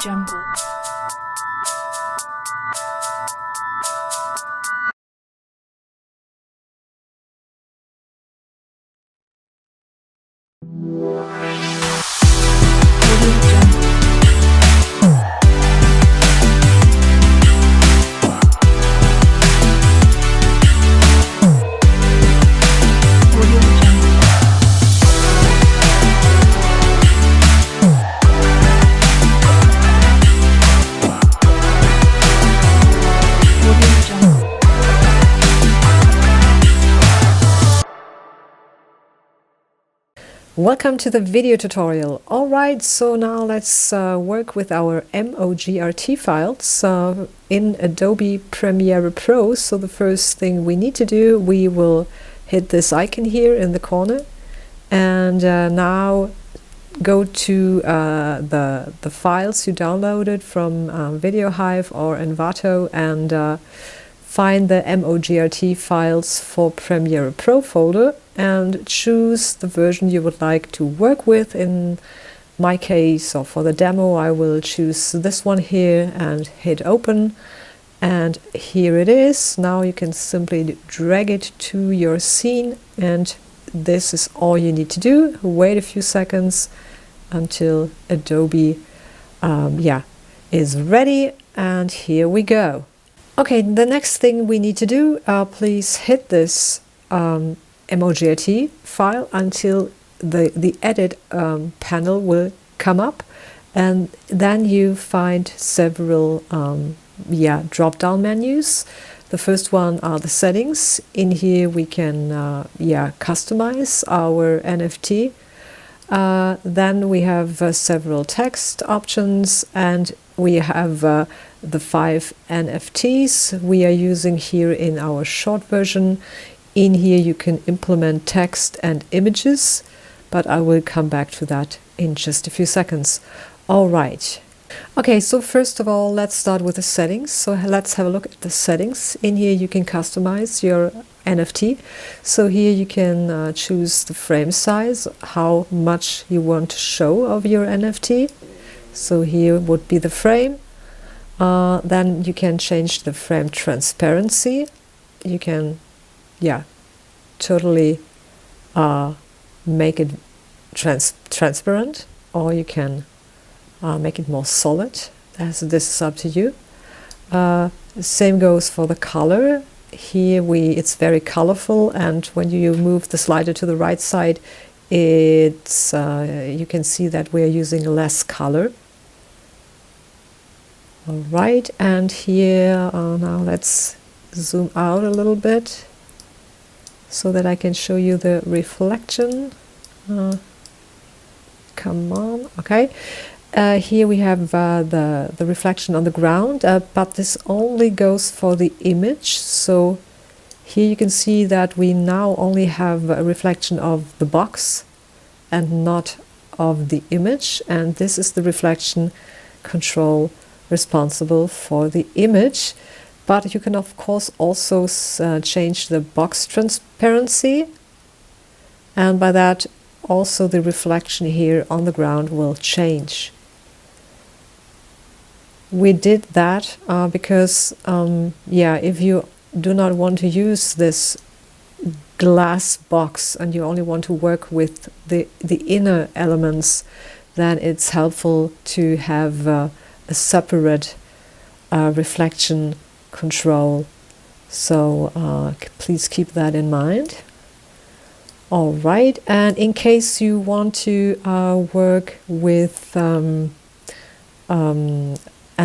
Jungle. Welcome to the video tutorial. Alright, so now let's work with our MOGRT files in Adobe Premiere Pro. So the first thing we need to do, we will hit this icon here in the corner and now go to the files you downloaded from VideoHive or Envato and find the MOGRT files for Premiere Pro folder and choose the version you would like to work with. In my case, or for the demo, I will choose this one here and hit open, and here it is. Now you can simply drag it to your scene, and this is all you need to do. Wait a few seconds until Adobe is ready, and here we go. Okay, the next thing we need to do, please hit this MOGRT file until the edit panel will come up, and then you find several drop-down menus. The first one are the settings. In here we can customize our NFT. Then we have several text options, and we have the 5 NFTs we are using here in our short version. In here you can implement text and images, but I will come back to that in just a few seconds. All right. Okay, so first of all, let's start with the settings. So let's have a look at the settings. In here you can customize your NFT. So here you can choose the frame size, how much you want to show of your NFT. So here would be the frame. Then you can change the frame transparency. You can totally make it transparent, or you can make it more solid, as this is up to you. Same goes for the color. Here it's very colorful, and when you move the slider to the right side, it's you can see that we're using less color. All right, and here now let's zoom out a little bit so that I can show you the reflection. Come on, okay. Here we have the reflection on the ground, but this only goes for the image. So here you can see that we now only have a reflection of the box and not of the image, and this is the reflection control responsible for the image. But you can of course also change the box transparency, and by that also the reflection here on the ground will change. We did that because if you do not want to use this glass box and you only want to work with the inner elements, then it's helpful to have a separate reflection control. So please keep that in mind. All right, and in case you want to work with an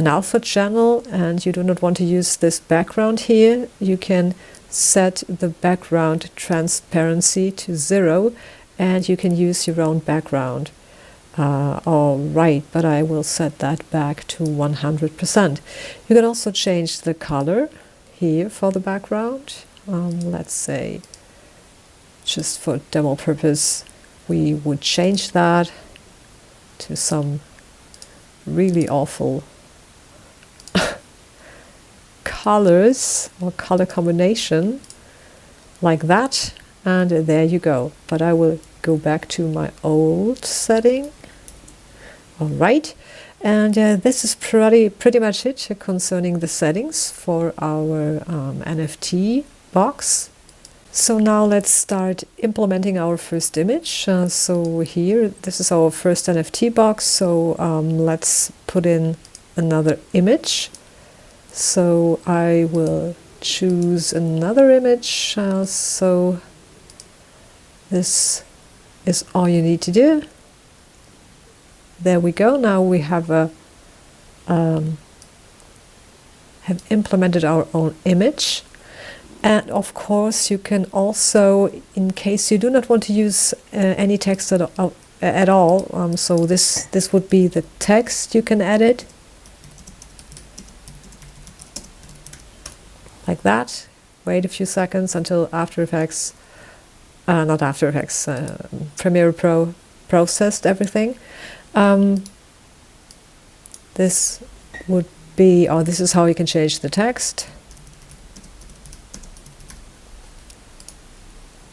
alpha channel and you do not want to use this background here, you can set the background transparency to 0 and you can use your own background. All right, but I will set that back to 100%. You can also change the color here for the background. Let's say, just for demo purpose, we would change that to some really awful colors or color combination like that, and there you go. But I will go back to my old setting. All right, And this is pretty much it concerning the settings for our NFT box. So now let's start implementing our first image. So here, this is our first NFT box. So let's put in another image. So I will choose another image. So this is all you need to do. There we go. Now we have implemented our own image. And of course, you can also, in case you do not want to use any text at all, so this would be the text you can edit, like that. Wait a few seconds until Premiere Pro processed everything. This would be, or this is how you can change the text.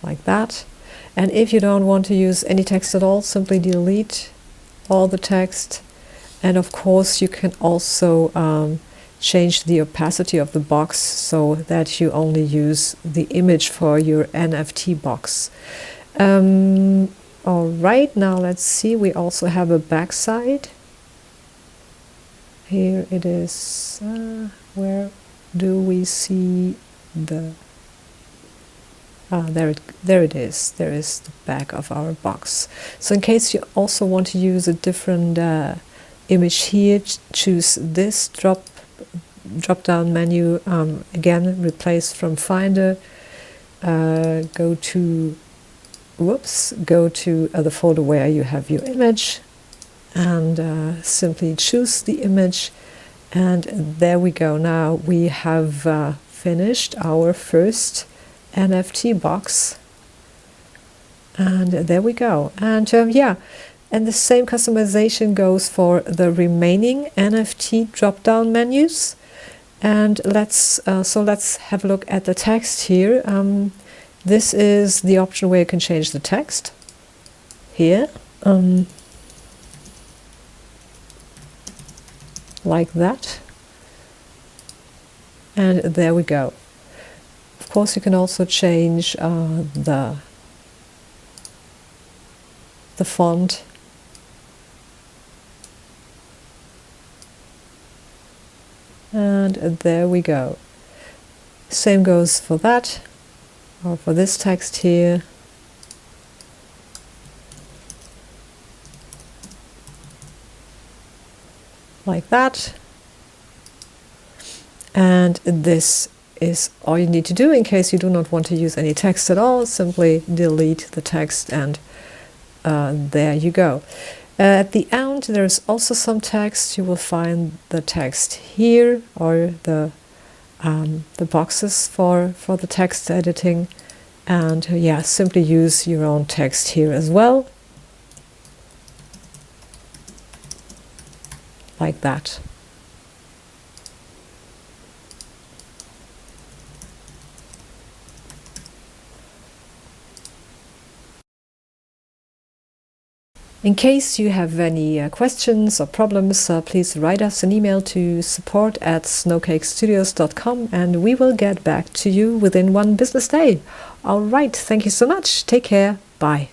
Like that. And if you don't want to use any text at all, simply delete all the text. And of course you can also change the opacity of the box so that you only use the image for your NFT box. Alright, now let's see, we also have a backside. Here it is. Where do we see the... there it is. There is the back of our box. So in case you also want to use a different image here, choose this drop down menu. Again, replace from Finder. Go to the folder where you have your image, and simply choose the image. And there we go. Now we have finished our first NFT box, and there we go. And yeah, and the same customization goes for the remaining NFT drop-down menus. And let's have a look at the text here. This is the option where you can change the text here, like that. And there we go. Of course, you can also change the font. And there we go. Same goes for that, or for this text here. Like that. And this is all you need to do in case you do not want to use any text at all. Simply delete the text, and there you go. At the end, there's also some text. You will find the text here, or the boxes for the text editing. And yeah, simply use your own text here as well, like that. In case you have any questions or problems, please write us an email to support@snowcakestudios.com, and we will get back to you within one business day. All right, thank you so much. Take care. Bye.